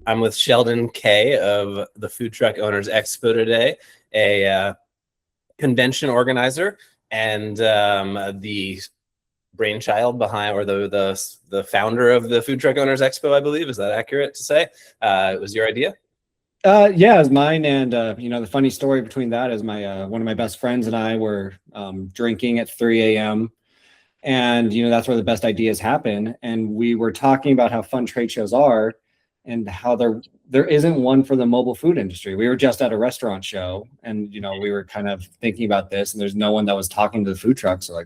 I'm with Sheldon Kaye of the Food Truck Owners Expo today, a convention organizer and the brainchild behind, or the founder of the Food Truck Owners Expo, I believe. Is that accurate to say? It was your idea? Yeah, it was mine. And the funny story between that is my one of my best friends and I were drinking at 3 a.m. And that's where the best ideas happen. And we were talking about how fun trade shows are, and how there isn't one for the mobile food industry. We were just at a restaurant show, and we were kind of thinking about this, and there's no one that was talking to the food trucks. So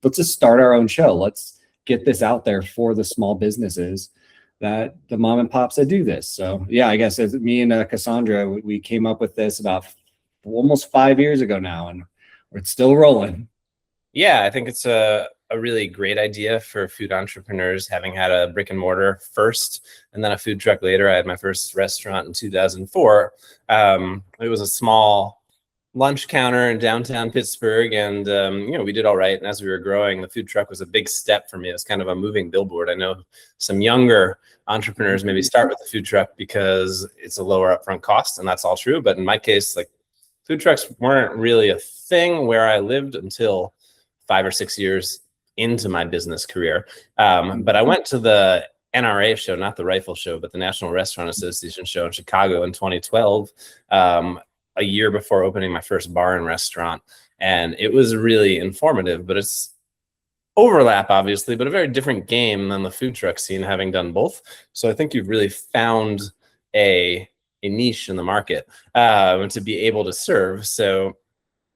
let's just start our own show. Let's get this out there for the small businesses, that the mom and pops that do this. So yeah, I guess as me and Cassandra, we came up with this about almost 5 years ago now, and it's still rolling. Yeah, I think it's a really great idea for food entrepreneurs, having had a brick and mortar first and then a food truck later. I had my first restaurant in 2004. It was a small lunch counter in downtown Pittsburgh, and we did all right. And as we were growing, the food truck was a big step for me. It was kind of a moving billboard. I know some younger entrepreneurs maybe start with the food truck because it's a lower upfront cost, and that's all true. But in my case, like, food trucks weren't really a thing where I lived until 5 or 6 years into my business career. But I went to the NRA show, not the rifle show, but the National Restaurant Association show in Chicago in 2012, a year before opening my first bar and restaurant. And it was really informative, but it's overlap, obviously, but a very different game than the food truck scene, having done both. So I think you've really found a niche in the market to be able to serve. So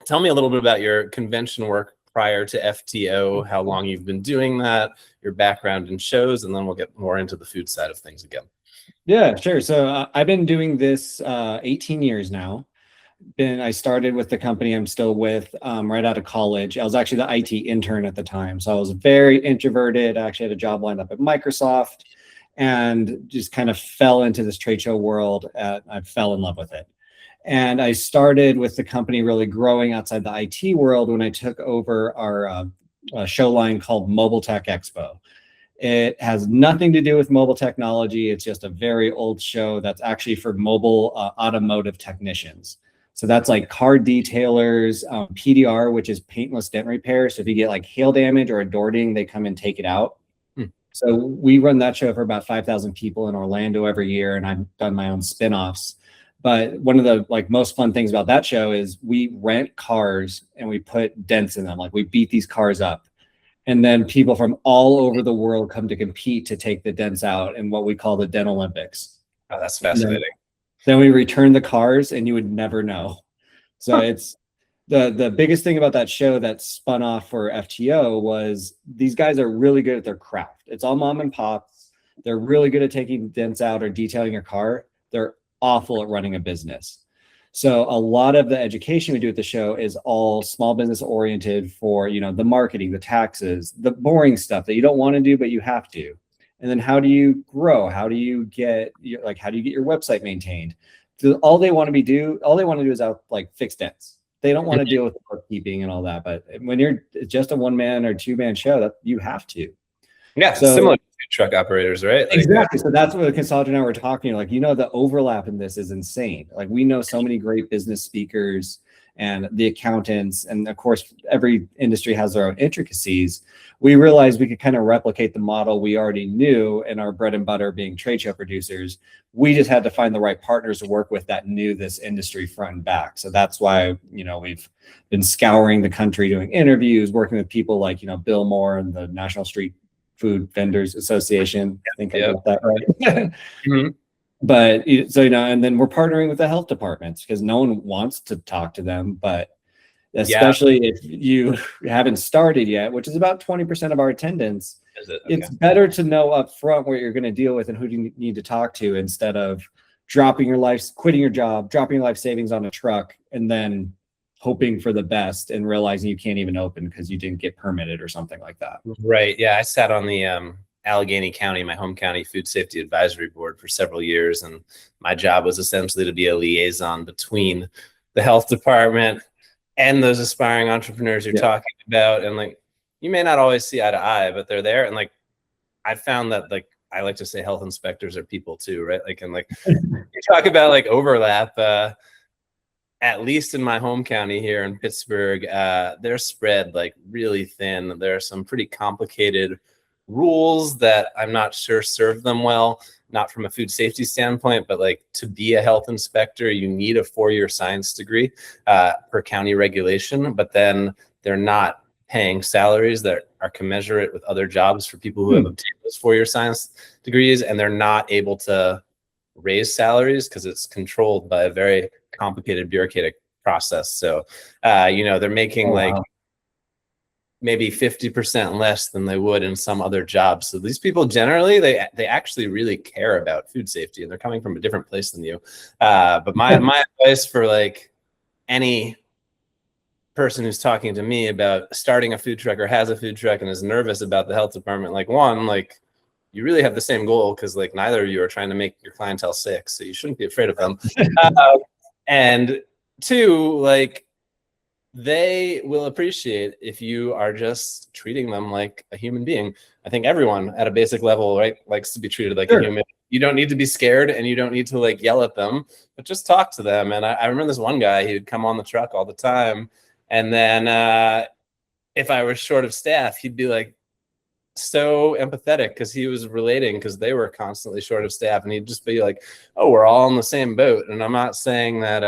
tell me a little bit about your convention work prior to FTO, how long you've been doing that, your background in shows, and then we'll get more into the food side of things again. Yeah, sure. So I've been doing this 18 years now. I started with the company I'm still with right out of college. I was actually the IT intern at the time. So I was very introverted. I actually had a job lined up at Microsoft and just kind of fell into this trade show world. I fell in love with it. And I started with the company really growing outside the IT world when I took over our show line called Mobile Tech Expo. It has nothing to do with mobile technology. It's just a very old show that's actually for mobile automotive technicians. So that's like car detailers, PDR, which is paintless dent repair. So if you get like hail damage or a door ding, they come and take it out. So we run that show for about 5,000 people in Orlando every year, and I've done my own spinoffs. But one of the most fun things about that show is we rent cars and we put dents in them. Like, we beat these cars up, and then people from all over the world come to compete to take the dents out in what we call the Dent Olympics. Oh, that's fascinating. Then we return the cars, and you would never know. So it's the biggest thing about that show that spun off for FTO was these guys are really good at their craft. It's all mom and pops. They're really good at taking dents out or detailing your car. They're awful at running a business. So a lot of the education we do at the show is all small business oriented for, the marketing, the taxes, the boring stuff that you don't want to do, but you have to. And then how do you grow? How do you get your website maintained? So all they want to do is fix dents. They don't want to deal with the bookkeeping and all that. But when you're just a 1-man or 2-man show, that you have to. Yeah, so similar to truck operators, right? Exactly. So that's what Cassandra and I were talking. The overlap in this is insane. Like, we know so many great business speakers and the accountants, and of course, every industry has their own intricacies. We realized we could kind of replicate the model we already knew in our bread and butter being trade show producers. We just had to find the right partners to work with that knew this industry front and back. So that's why, we've been scouring the country, doing interviews, working with people like, Bill Moore and the National Street Food Vendors Association. I think I got that right. Mm-hmm. But and then we're partnering with the health departments because no one wants to talk to them, but especially if you haven't started yet, which is about 20% of our attendance. Is it? Okay. It's better to know up front what you're going to deal with and who you need to talk to, instead of quitting your job, dropping your life savings on a truck, and then hoping for the best and realizing you can't even open because you didn't get permitted or something like that. Right. Yeah. I sat on the Allegheny County, my home county, food safety advisory board for several years. And my job was essentially to be a liaison between the health department and those aspiring entrepreneurs you're talking about. And you may not always see eye to eye, but they're there. And I found that I like to say health inspectors are people too, right? Like, and like you talk about like overlap, at least in my home county here in Pittsburgh, they're spread like really thin. There are some pretty complicated rules that I'm not sure serve them well, not from a food safety standpoint, but like to be a health inspector, you need a 4-year science degree per county regulation, but then they're not paying salaries that are commensurate with other jobs for people who have obtained those 4-year science degrees, and they're not able to raise salaries because it's controlled by a very complicated bureaucratic process. So, they're making maybe 50% less than they would in some other jobs. So these people generally, they actually really care about food safety, and they're coming from a different place than you. But my advice for like any person who's talking to me about starting a food truck or has a food truck and is nervous about the health department, like one, like you really have the same goal, because like neither of you are trying to make your clientele sick, so you shouldn't be afraid of them. And two, like they will appreciate if you are just treating them like a human being. I think everyone at a basic level, right, likes to be treated like a human. You don't need to be scared, and you don't need to like yell at them, but just talk to them. And I remember this one guy, he would come on the truck all the time, and then if I was short of staff, he'd be like so empathetic because he was relating, because they were constantly short of staff, and he'd just be like, oh, we're all in the same boat. And I'm not saying that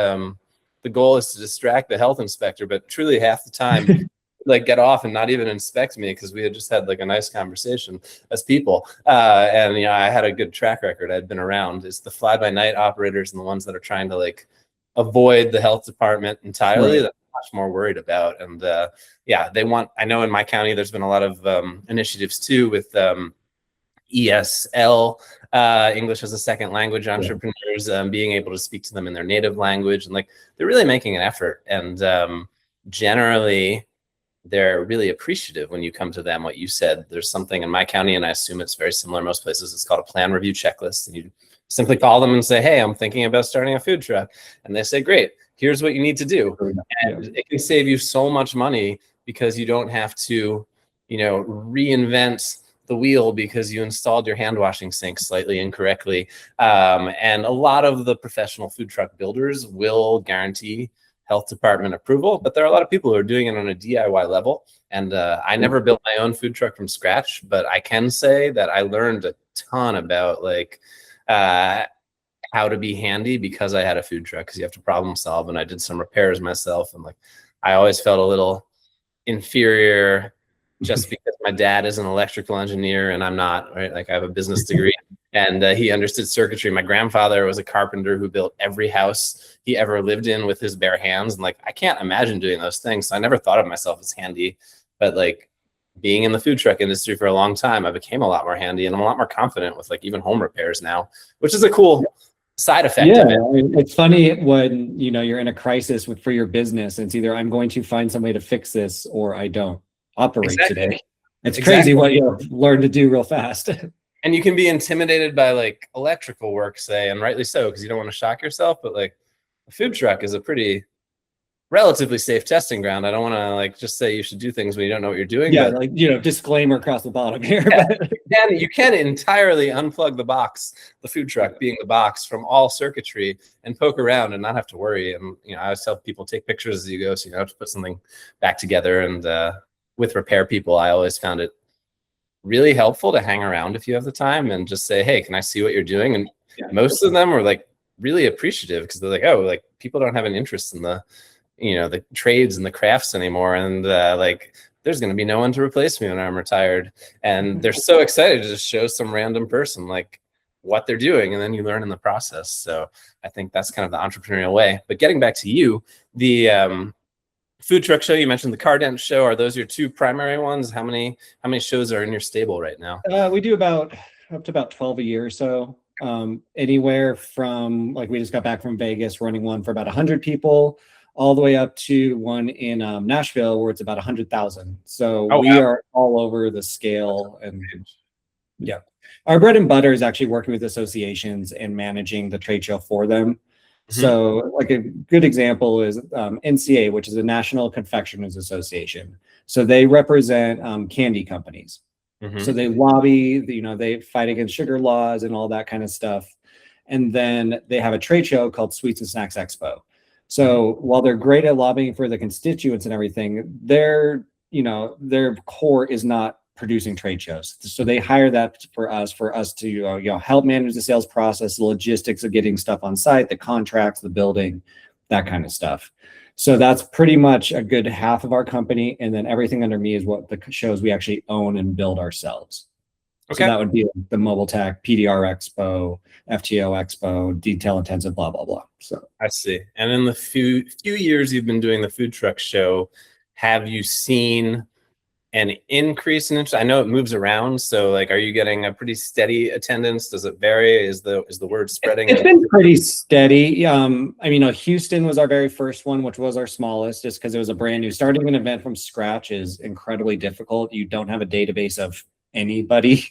the goal is to distract the health inspector, but truly half the time like get off and not even inspect me, because we had just had like a nice conversation as people. And I had a good track record. I'd been around. It's the fly-by-night operators and the ones that are trying to like avoid the health department entirely, that I'm much more worried about. And they want, I know in my county there's been a lot of initiatives too with ESL, English as a second language entrepreneurs, being able to speak to them in their native language, and like they're really making an effort. And generally they're really appreciative when you come to them. What you said, there's something in my county, and I assume it's very similar in most places, it's called a plan review checklist, and you simply call them and say, hey, I'm thinking about starting a food truck, and they say, great, here's what you need to do. And it can save you so much money, because you don't have to reinvent the wheel because you installed your hand washing sink slightly incorrectly. And a lot of the professional food truck builders will guarantee health department approval, but there are a lot of people who are doing it on a DIY level. And I never built my own food truck from scratch, but I can say that I learned a ton about like how to be handy because I had a food truck, because you have to problem solve. And I did some repairs myself, and like I always felt a little inferior just because my dad is an electrical engineer and I'm not, right? Like I have a business degree, and he understood circuitry. My grandfather was a carpenter who built every house he ever lived in with his bare hands. And like, I can't imagine doing those things. So I never thought of myself as handy, but like being in the food truck industry for a long time, I became a lot more handy, and I'm a lot more confident with like even home repairs now, which is a cool side effect of it. I mean, it's funny when, you're in a crisis for your business, and it's either I'm going to find some way to fix this or I don't operate today. It's crazy what you learn to do real fast. And you can be intimidated by like electrical work, say, and rightly so, because you don't want to shock yourself. But like a food truck is a pretty relatively safe testing ground. I don't want to like just say you should do things when you don't know what you're doing. Yeah, but, disclaimer across the bottom here. Yeah, you can entirely unplug the box, the food truck being the box, from all circuitry, and poke around and not have to worry. And I always tell people, take pictures as you go, so you don't have to put something back together. And with repair people, I always found it really helpful to hang around if you have the time and just say, hey, can I see what you're doing? And most of them are like really appreciative, because they're like, oh, like people don't have an interest in the the trades and the crafts anymore, and like there's going to be no one to replace me when I'm retired. And they're so excited to just show some random person like what they're doing, and then you learn in the process. So I think that's kind of the entrepreneurial way. But getting back to you, the food truck show, you mentioned the car dent show, are those your two primary ones? How many shows are in your stable right now? We do up to about 12 a year or so. Anywhere from, like, we just got back from Vegas running one for about 100 people, all the way up to one in Nashville where it's about 100,000. So we are all over the scale. And yeah, our bread and butter is actually working with associations and managing the trade show for them. Mm-hmm. So like a good example is NCA, which is the National Confectioners Association. So they represent candy companies. So they lobby, they fight against sugar laws and all that kind of stuff. And then they have a trade show called Sweets and Snacks Expo. So while they're great at lobbying for the constituents and everything, their core is not producing trade shows. So they hire that for us to help manage the sales process, the logistics of getting stuff on site, the contracts, the building, that kind of stuff. So that's pretty much a good half of our company. And then everything under me is what the shows we actually own and build ourselves. Okay. So that would be the Mobile Tech, PDR Expo, FTO Expo, Detail Intensive, blah, blah, blah. So I see. And in the few years you've been doing the food truck show, have you seen an increase in interest? I know it moves around. So like, are you getting a pretty steady attendance? Does it vary? Is the word spreading? It's been pretty steady. Houston was our very first one, which was our smallest, just because it was a brand new. Starting an event from scratch is incredibly difficult. You don't have a database of anybody.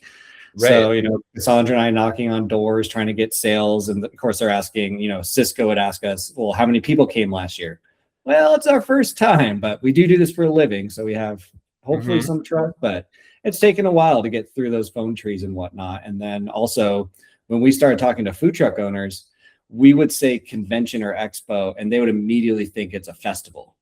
Right. So, Cassandra and I knocking on doors, trying to get sales. And of course they're asking, Cisco would ask us, well, how many people came last year? Well, it's our first time, but we do this for a living. So we have hopefully some truck, but it's taken a while to get through those phone trees and whatnot. And then also when we started talking to food truck owners, we would say convention or expo, and they would immediately think it's a festival.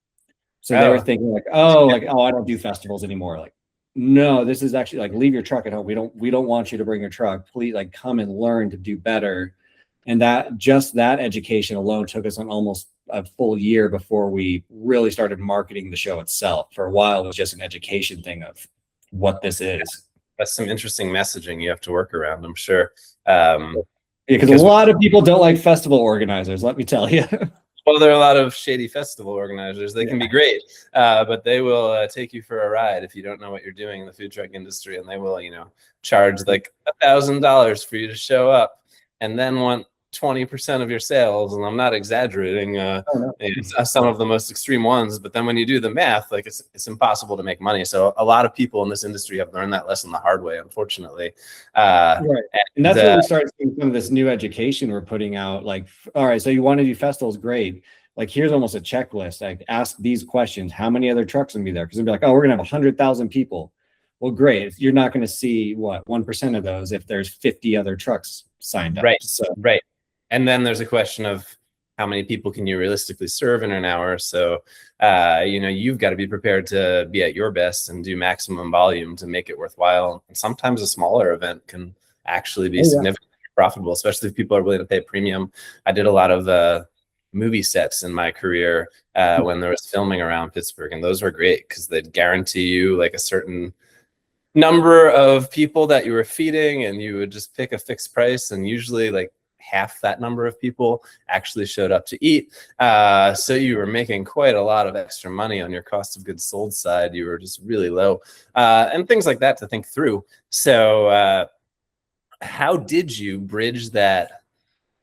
So they were thinking like, I don't do festivals anymore. Like, no, this is actually like, leave your truck at home. We don't want you to bring your truck. Please, like, come and learn to do better. And that education alone took us on almost a full year before we really started marketing the show itself. For a while, it was just an education thing of what this is. That's some interesting messaging you have to work around, I'm sure. Because a lot of people don't like festival organizers, let me tell you. Well, there are a lot of shady festival organizers. They can be great, but they will take you for a ride if you don't know what you're doing in the food truck industry, and they will, charge like $1,000 for you to show up, and then want 20% of your sales. And I'm not exaggerating. It's some of the most extreme ones, but then when you do the math, like it's impossible to make money. So a lot of people in this industry have learned that lesson the hard way, unfortunately. Right. And that's where we started seeing some of this new education we're putting out. Like, all right, so you want to do festivals, great. Like, here's almost a checklist. Like, ask these questions. How many other trucks will be there? Because they'll be like, oh, we're gonna have 100,000 people. Well, great. You're not going to see 1% of those if there's 50 other trucks signed up. Right. Right. And then there's a question of how many people can you realistically serve in an hour? So, you've got to be prepared to be at your best and do maximum volume to make it worthwhile. And sometimes a smaller event can actually be significantly profitable, especially if people are willing to pay a premium. I did a lot of movie sets in my career when there was filming around Pittsburgh, and those were great because they'd guarantee you like a certain number of people that you were feeding, and you would just pick a fixed price, and usually like half that number of people actually showed up to eat. So you were making quite a lot of extra money on your cost of goods sold side. You were just really low, and things like that to think through. So how did you bridge that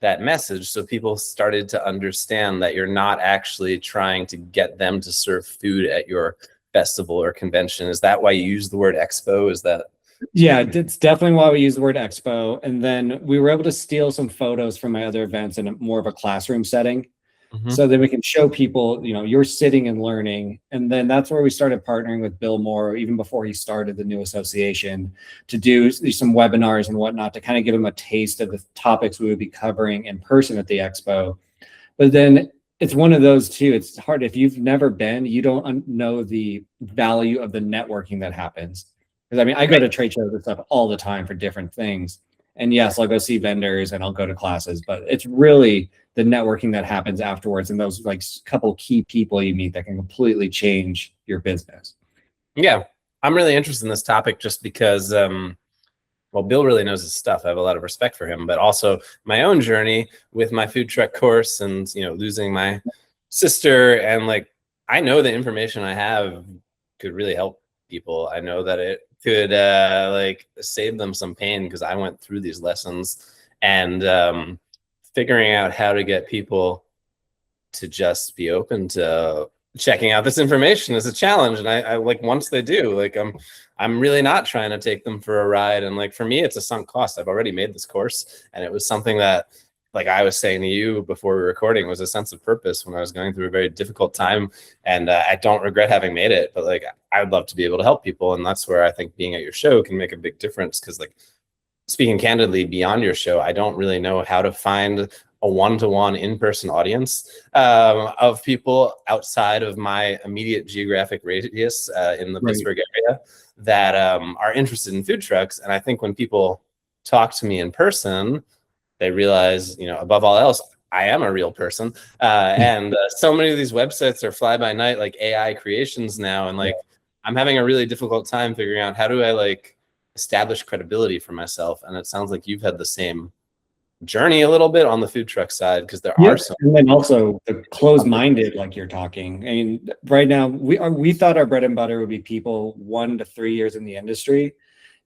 message so people started to understand that you're not actually trying to get them to serve food at your festival or convention? Is that why you use the word expo? Is that? Yeah, it's definitely why we use the word expo. And then we were able to steal some photos from my other events in more of a classroom setting, so that we can show people, you're sitting and learning. And then that's where we started partnering with Bill Moore, even before he started the new association, to do some webinars and whatnot to kind of give him a taste of the topics we would be covering in person at the expo. But then it's one of those too. It's hard if you've never been, you don't know the value of the networking that happens. Because I go to trade shows and stuff all the time for different things. And yes, I'll go see vendors and I'll go to classes, but it's really the networking that happens afterwards and those like couple key people you meet that can completely change your business. Yeah, I'm really interested in this topic just because, Bill really knows his stuff. I have a lot of respect for him, but also my own journey with my food truck course and, losing my sister. And like, I know the information I have could really help people. I know that it could save them some pain because I went through these lessons, and figuring out how to get people to just be open to checking out this information is a challenge. And I like, once they do, like, I'm really not trying to take them for a ride. And like, for me, it's a sunk cost. I've already made this course, and it was something that like I was saying to you before we were recording, was a sense of purpose when I was going through a very difficult time. And I don't regret having made it, but like I would love to be able to help people. And that's where I think being at your show can make a big difference. Because like speaking candidly, beyond your show, I don't really know how to find a one-to-one in-person audience of people outside of my immediate geographic radius in the Pittsburgh area that are interested in food trucks. And I think when people talk to me in person, they realize, you know, above all else, I am a real person. And so many of these websites are fly by night, like AI creations now. And like, I'm having a really difficult time figuring out how do I like establish credibility for myself. And it sounds like you've had the same journey a little bit on the food truck side, because there are some. And then also the closed-minded, like you're talking. I mean, right now we thought our bread and butter would be people 1 to 3 years in the industry.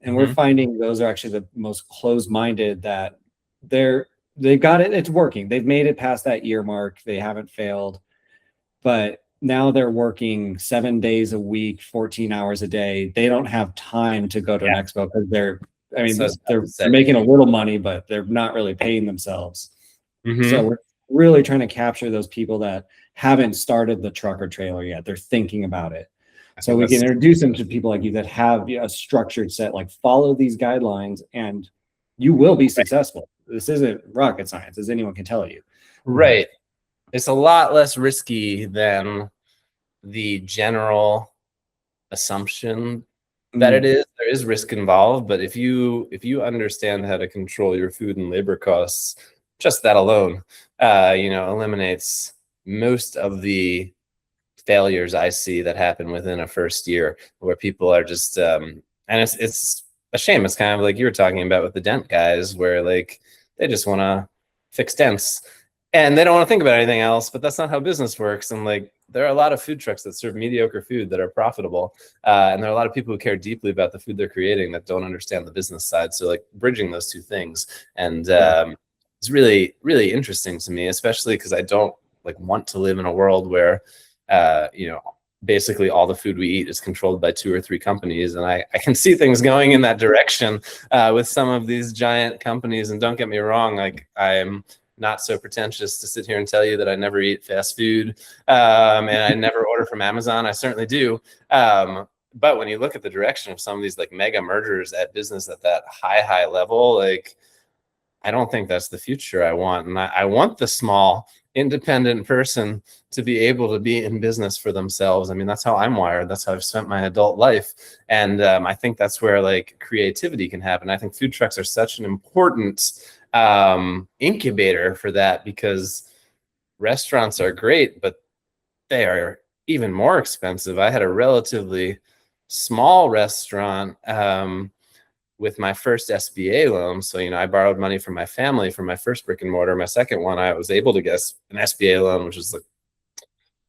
And we're finding those are actually the most closed-minded, that they've got it, it's working. They've made it past that year mark. They haven't failed. But now they're working 7 days a week, 14 hours a day. They don't have time to go to an expo because they're making a little money, but they're not really paying themselves. So we're really trying to capture those people that haven't started the truck or trailer yet. They're thinking about it. So we can introduce them to people like you that have a structured set, like follow these guidelines and you will be successful. This isn't rocket science, as anyone can tell you. Right. It's a lot less risky than the general assumption that it is. There is risk involved, but if you understand how to control your food and labor costs, just that alone, you know, eliminates most of the failures I see that happen within a first year, where people are just and it's a shame. It's kind of like you were talking about with the dent guys, where like they just want to fix dents and they don't want to think about anything else. But that's not how business works. And like there are a lot of food trucks that serve mediocre food that are profitable, and there are a lot of people who care deeply about the food they're creating that don't understand the business side. So like bridging those two things, and it's really, really interesting to me, especially because I don't like want to live in a world where you know, basically all the food we eat is controlled by 2 or 3 companies. And I can see things going in that direction with some of these giant companies. And don't get me wrong, like I'm not so pretentious to sit here and tell you that I never eat fast food and I never order from Amazon. I certainly do. But when you look at the direction of some of these like mega mergers at business at that high level, like I don't think that's the future I want. And I want the small independent person to be able to be in business for themselves. I mean, that's how I'm wired. That's how I've spent my adult life. And I think that's where like creativity can happen. I think food trucks are such an important incubator for that, because restaurants are great, but they are even more expensive. I had a relatively small restaurant with my first SBA loan. So, you know, I borrowed money from my family for my first brick and mortar. My second one, I was able to get an SBA loan, which is like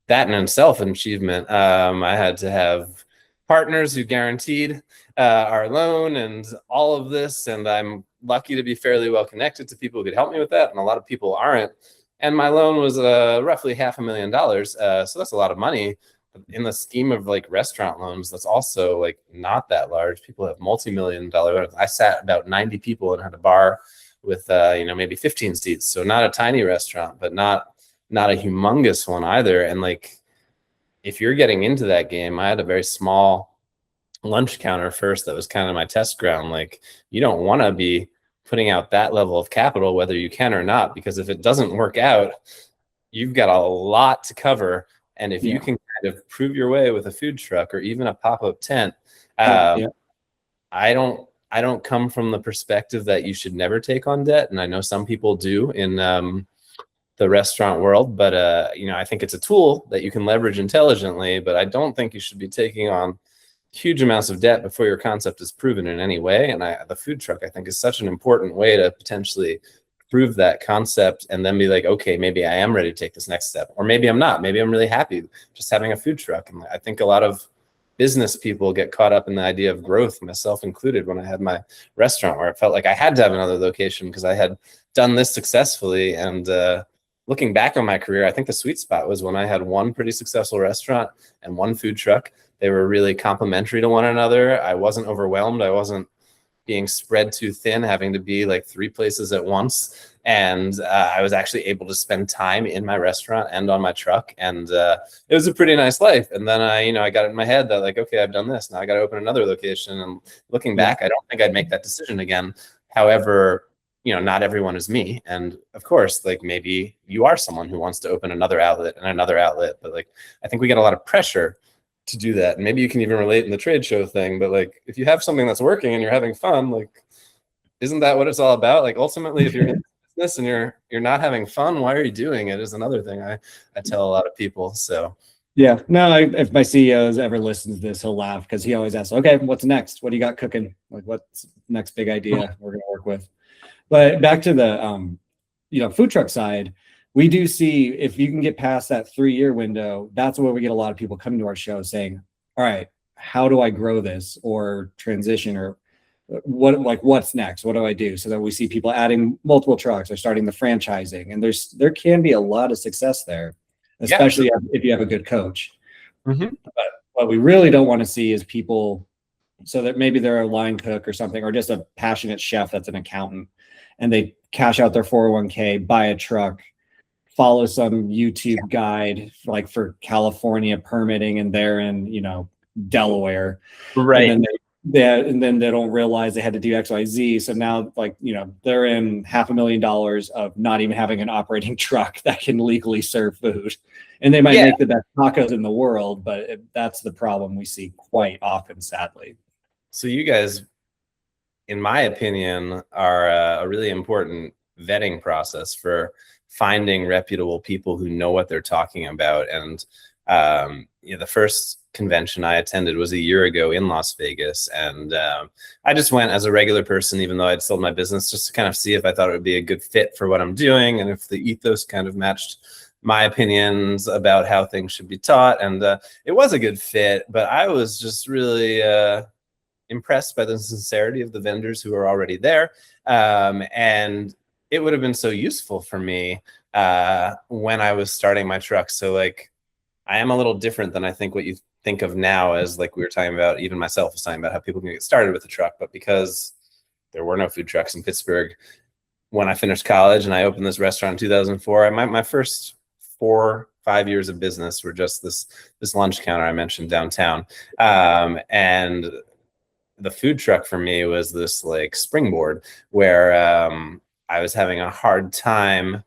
that in itself an achievement. I had to have partners who guaranteed our loan and all of this. And I'm lucky to be fairly well connected to people who could help me with that. And a lot of people aren't. And my loan was roughly $500,000. So that's a lot of money. In the scheme of like restaurant loans, that's also like not that large. People have multi-million-dollar loans. I sat about 90 people and had a bar with you know, maybe 15 seats. So not a tiny restaurant, but not a humongous one either. And like if you're getting into that game, I had a very small lunch counter first that was kind of my test ground. Like you don't want to be putting out that level of capital, whether you can or not, because if it doesn't work out, you've got a lot to cover. And if you can kind of prove your way with a food truck or even a pop-up tent, I don't come from the perspective that you should never take on debt. And I know some people do in the restaurant world, but you know, I think it's a tool that you can leverage intelligently, but I don't think you should be taking on huge amounts of debt before your concept is proven in any way. And the food truck, I think, is such an important way to potentially prove that concept and then be like, okay, maybe I am ready to take this next step, or maybe I'm not. Maybe I'm really happy just having a food truck. And I think a lot of business people get caught up in the idea of growth, myself included, when I had my restaurant, where it felt like I had to have another location because I had done this successfully. And looking back on my career, I think the sweet spot was when I had one pretty successful restaurant and one food truck. They were really complementary to one another. I wasn't overwhelmed. I wasn't being spread too thin, having to be like 3 places at once. And I was actually able to spend time in my restaurant and on my truck, and it was a pretty nice life. And then I got it in my head that like, okay, I've done this, now I got to open another location. And looking back, I don't think I'd make that decision again. However, not everyone is me, and of course, like maybe you are someone who wants to open another outlet and another outlet, but like I think we get a lot of pressure to do that. And maybe you can even relate in the trade show thing, but like if you have something that's working and you're having fun, like isn't that what it's all about? Like ultimately, if you're in business and you're not having fun, why are you doing it? Is another thing I tell a lot of people. So yeah, no, if my CEO ever listens to this, he'll laugh because he always asks, okay, what's next? What do you got cooking? Like what's next big idea we're gonna work with? But back to the food truck side, we do see if you can get past that 3-year window, that's where we get a lot of people coming to our show saying, all right, how do I grow this or transition, or what's next? What do I do? So that we see people adding multiple trucks or starting the franchising. And there can be a lot of success there, especially if you have a good coach. Mm-hmm. But what we really don't want to see is people, so that maybe they're a line cook or something, or just a passionate chef that's an accountant, and they cash out their 401k, buy a truck, follow some YouTube guide like for California permitting, and they're in Delaware, right? And then they don't realize they had to do XYZ. So now they're in $500,000 of not even having an operating truck that can legally serve food, and they might make the best tacos in the world, but that's the problem we see quite often, sadly. So you guys, in my opinion, are a really important vetting process for finding reputable people who know what they're talking about. And the first convention I attended was a year ago in Las Vegas, and I just went as a regular person, even though I'd sold my business, just to kind of see if I thought it would be a good fit for what I'm doing, and if the ethos kind of matched my opinions about how things should be taught. And it was a good fit, but I was just really impressed by the sincerity of the vendors who are already there. And it would have been so useful for me when I was starting my truck. So like, I am a little different than I think what you think of now as, like we were talking about, even myself was talking about how people can get started with a truck. But because there were no food trucks in Pittsburgh when I finished college and I opened this restaurant in 2004, my first 4-5 years of business were just this lunch counter I mentioned downtown. And the food truck for me was this like springboard where I was having a hard time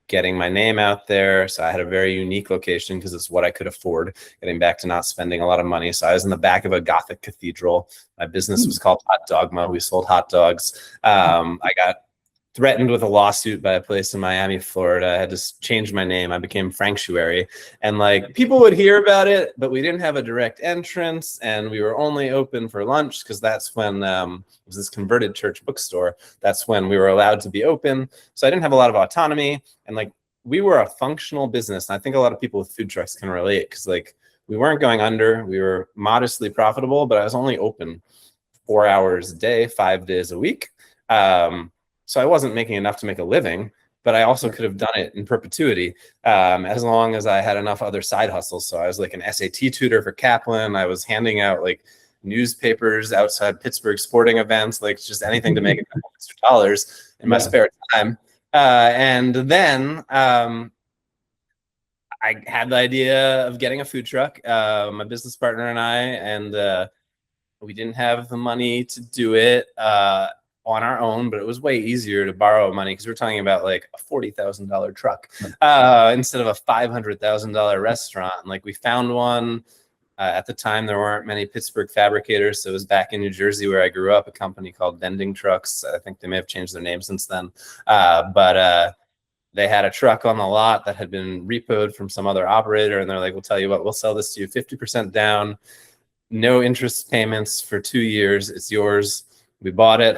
getting my name out there. So I had a very unique location because it's what I could afford, getting back to not spending a lot of money. So I was in the back of a Gothic cathedral. My business was called Hot Dogma. We sold hot dogs. I got threatened with a lawsuit by a place in Miami, Florida. I had to change my name. I became Franctuary, and like people would hear about it, but we didn't have a direct entrance, and we were only open for lunch because that's when it was this converted church bookstore. That's when we were allowed to be open. So I didn't have a lot of autonomy, and like we were a functional business. And I think a lot of people with food trucks can relate because like we weren't going under. We were modestly profitable, but I was only open 4 hours a day, 5 days a week. So I wasn't making enough to make a living, but I also could have done it in perpetuity as long as I had enough other side hustles. So I was like an SAT tutor for Kaplan. I was handing out like newspapers outside Pittsburgh sporting events, like just anything to make a couple extra dollars in my spare time. And then I had the idea of getting a food truck, my business partner and I, and we didn't have the money to do it on our own, but it was way easier to borrow money because we're talking about like a $40,000 truck instead of a $500,000 restaurant. And like we found one. At the time, there weren't many Pittsburgh fabricators, so it was back in New Jersey where I grew up, a company called Vending Trucks. I think they may have changed their name since then. But they had a truck on the lot that had been repoed from some other operator, and they're like, we'll tell you what, we'll sell this to you 50% down, no interest payments for 2 years. It's yours. We bought it.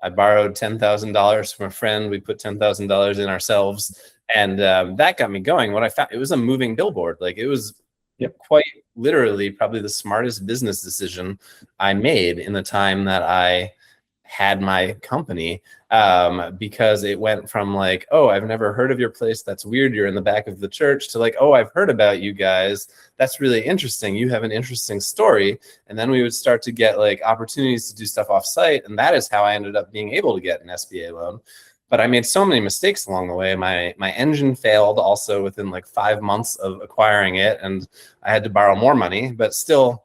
I borrowed $10,000 from a friend. We put $10,000 in ourselves, and that got me going. What I found, it was a moving billboard. Like it was quite literally probably the smartest business decision I made in the time that I had my company, because it went from like, oh, I've never heard of your place. That's weird. You're in the back of the church, to like, oh, I've heard about you guys. That's really interesting. You have an interesting story. And then we would start to get like opportunities to do stuff off site. And that is how I ended up being able to get an SBA loan. but I made so many mistakes along the way. My engine failed also within like 5 months of acquiring it, and I had to borrow more money, but still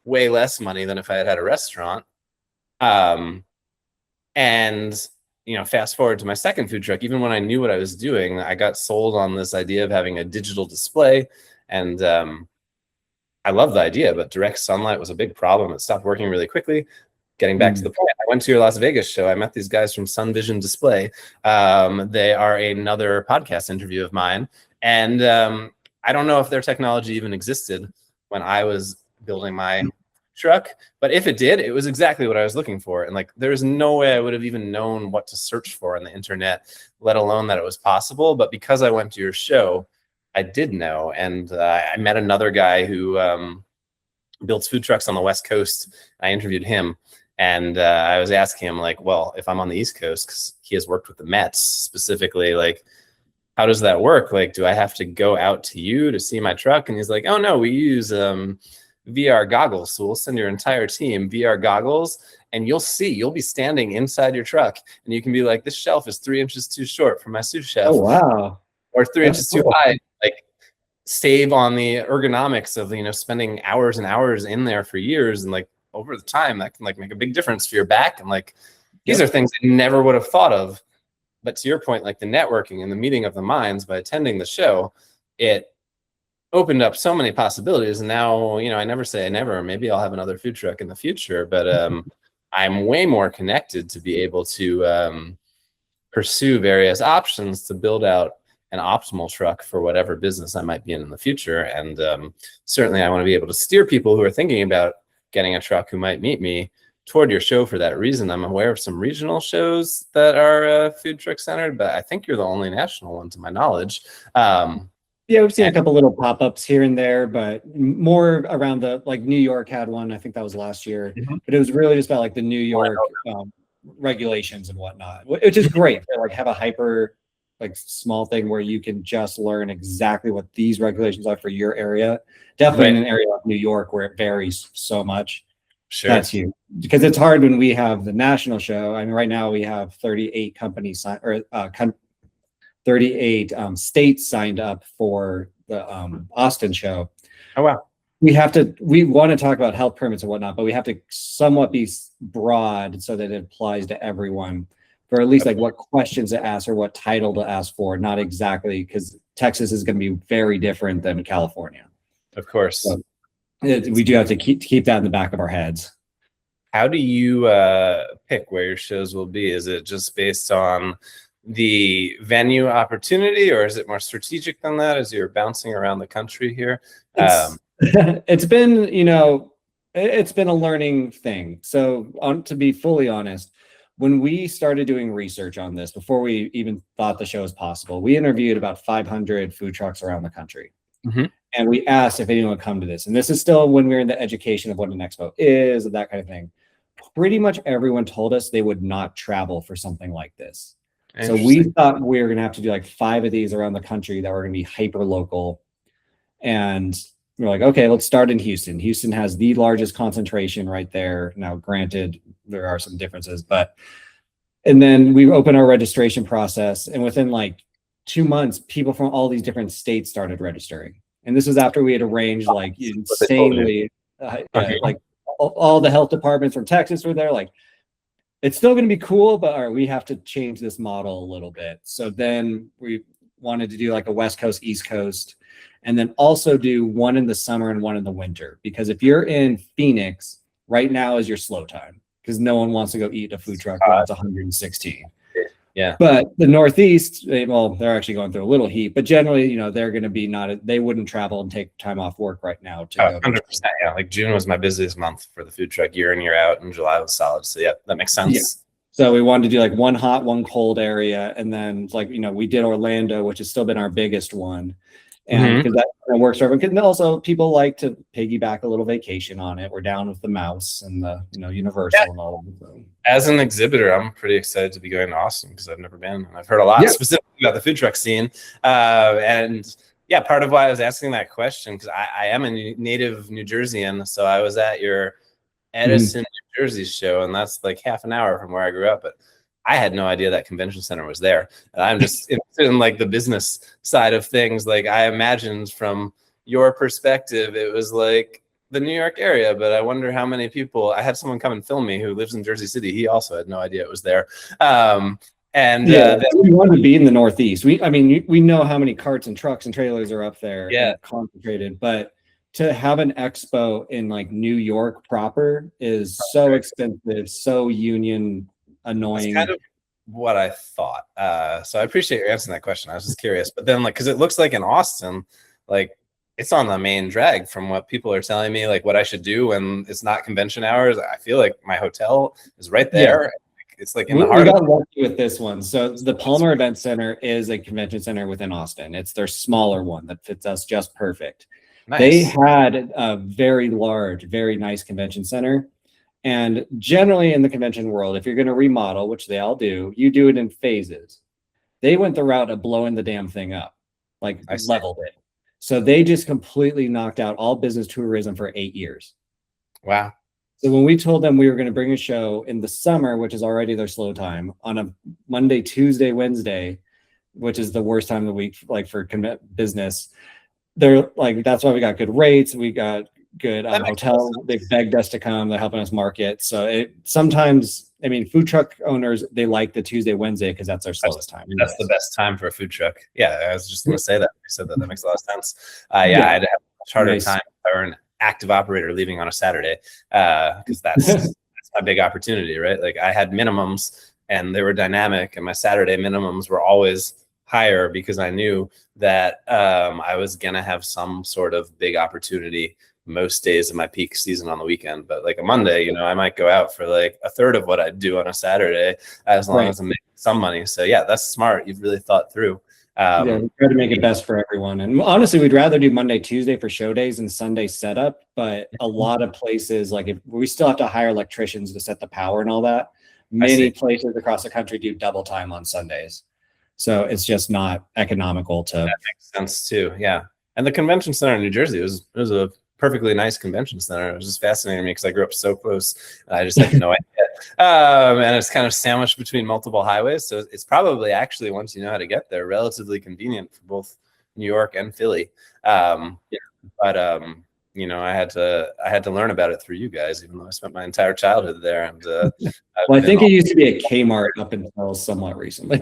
way less money than if I had had a restaurant. And fast forward to my second food truck, even when I knew what I was doing, I got sold on this idea of having a digital display, and I love the idea, but direct sunlight was a big problem. It stopped working really quickly. Getting back to the point, I went to your Las Vegas show. I met these guys from Sun Vision Display. They are another podcast interview of mine. And I don't know if their technology even existed when I was building my truck, but if it did, it was exactly what I was looking for. And like, there's no way I would have even known what to search for on the internet, let alone that it was possible. But because I went to your show, I did know. And I met another guy who builds food trucks on the West Coast. I interviewed him. And I was asking him, like, well, if I'm on the East Coast, because he has worked with the Mets specifically, like, how does that work? Like, do I have to go out to you to see my truck? And he's like, oh, no, we use VR goggles. So we'll send your entire team VR goggles, and you'll be standing inside your truck, and you can be like, this shelf is 3 inches too short for my sous chef. Oh, wow. Or 3 inches too high. Like, save on the ergonomics of, spending hours and hours in there for years. And like, over the time, that can like make a big difference for your back. And like, these are things I never would have thought of. But to your point, like the networking and the meeting of the minds by attending the show, it opened up so many possibilities. And now, I never say never. Maybe I'll have another food truck in the future, but I'm way more connected to be able to pursue various options to build out an optimal truck for whatever business I might be in the future. And certainly I want to be able to steer people who are thinking about getting a truck who might meet me toward your show for that reason. I'm aware of some regional shows that are food truck centered, but I think you're the only national one to my knowledge. Yeah, we've seen a couple little pop-ups here and there, but more around like New York had one. I think that was last year, but it was really just about like the New York regulations and whatnot, which is great. They like have a hyper like small thing where you can just learn exactly what these regulations are for your area. Definitely in an area like New York where it varies so much. Sure. That's huge, because it's hard when we have the national show. I mean, right now we have 38 companies 38 states signed up for the Austin show. Oh, wow. We want to talk about health permits and whatnot, but we have to somewhat be broad so that it applies to everyone, for at least like what questions to ask or what title to ask for. Not exactly, because Texas is going to be very different than California. Of course. So we do have to keep that in the back of our heads. How do you pick where your shows will be? Is it just based on the venue opportunity, or is it more strategic than that as you're bouncing around the country here? It's been, it's been a learning thing. So to be fully honest, when we started doing research on this, before we even thought the show was possible, we interviewed about 500 food trucks around the country. And we asked if anyone would come to this. And this is still when we were in the education of what an expo is and that kind of thing. Pretty much everyone told us they would not travel for something like this. So we thought we were going to have to do like 5 of these around the country that were going to be hyper local. And we're like, okay, let's start in Houston. Houston has the largest concentration right there. Now, granted, there are some differences, and then we open our registration process. And within like 2 months, people from all these different states started registering. And this was after we had arranged like insanely, like all the health departments from Texas were there. Like, it's still going to be cool, but all right, we have to change this model a little bit. So then we wanted to do like a West Coast, East Coast, and then also do one in the summer and one in the winter. Because if you're in Phoenix, right now is your slow time, because no one wants to go eat a food truck when it's 116. Yeah. But the Northeast, well, they're actually going through a little heat, but generally, they're going to be they wouldn't travel and take time off work right now to go. 100%. Yeah. Like June was my busiest month for the food truck, year in, year out, and July was solid. So yeah, that makes sense. Yeah. So we wanted to do like one hot, one cold area. And then like, we did Orlando, which has still been our biggest one. And because that works for everyone. And also people like to piggyback a little vacation on it. We're down with the mouse and the, Universal and all of them. As an exhibitor, I'm pretty excited to be going to Austin because I've never been. I've heard a lot specifically about the food truck scene. And yeah, part of why I was asking that question, because I am a native New Jerseyan. So I was at your Edison, New Jersey show, and that's like half an hour from where I grew up. But I had no idea that convention center was there. And I'm just interested in like the business side of things. Like I imagined from your perspective, it was like the New York area, but I wonder how many people. I had someone come and film me who lives in Jersey City. He also had no idea it was there. We want to be in the Northeast. I mean, we know how many carts and trucks and trailers are up there, and concentrated, but to have an expo in like New York proper is so expensive, so union annoying. That's kind of what I thought. So I appreciate you answering that question. I was just curious, but then like, cause it looks like in Austin, like it's on the main drag from what people are telling me, like what I should do when it's not convention hours. I feel like my hotel is right there. Yeah. It's like in the heart. We got lucky with this one. So the Palmer Event Center is a convention center within Austin. It's their smaller one that fits us just perfect. Nice. They had a very large, very nice convention center. And generally in the convention world, if you're going to remodel, which they all do, you do it in phases. They went the route of blowing the damn thing up, like leveled it. So they just completely knocked out all business tourism for 8 years. Wow. So when we told them we were going to bring a show in the summer, which is already their slow time, on a Monday, Tuesday, Wednesday, which is the worst time of the week, like for business, they're like, that's why we got good rates. We got good hotel. They begged us to come. They're helping us market. So sometimes, I mean, food truck owners, they like the Tuesday, Wednesday because that's their slowest time. That's the best time for a food truck. Yeah, I was just going to say that. You said that. That makes a lot of sense. I'd have a much harder time if I were an active operator leaving on a Saturday because that's my big opportunity, right? Like I had minimums and they were dynamic, and my Saturday minimums were always higher because I knew that I was going to have some sort of big opportunity most days of my peak season on the weekend. But like a Monday, you know, I might go out for like a third of what I'd do on a Saturday as long as I'm making some money. So yeah, that's smart. You've really thought through. We try to make it best for everyone. And honestly, we'd rather do Monday, Tuesday for show days and Sunday setup. But a lot of places, like if we still have to hire electricians to set the power and all that, many places across the country do double time on Sundays. So it's just not economical to. That makes sense too. Yeah. And the convention center in New Jersey was a perfectly nice convention center. It was just fascinating to me because I grew up so close. I just had no idea. And it's kind of sandwiched between multiple highways. So it's probably actually, once you know how to get there, relatively convenient for both New York and Philly. But you know, I had to learn about it through you guys, even though I spent my entire childhood there. And well, I think it used to be a Kmart up until somewhat recently.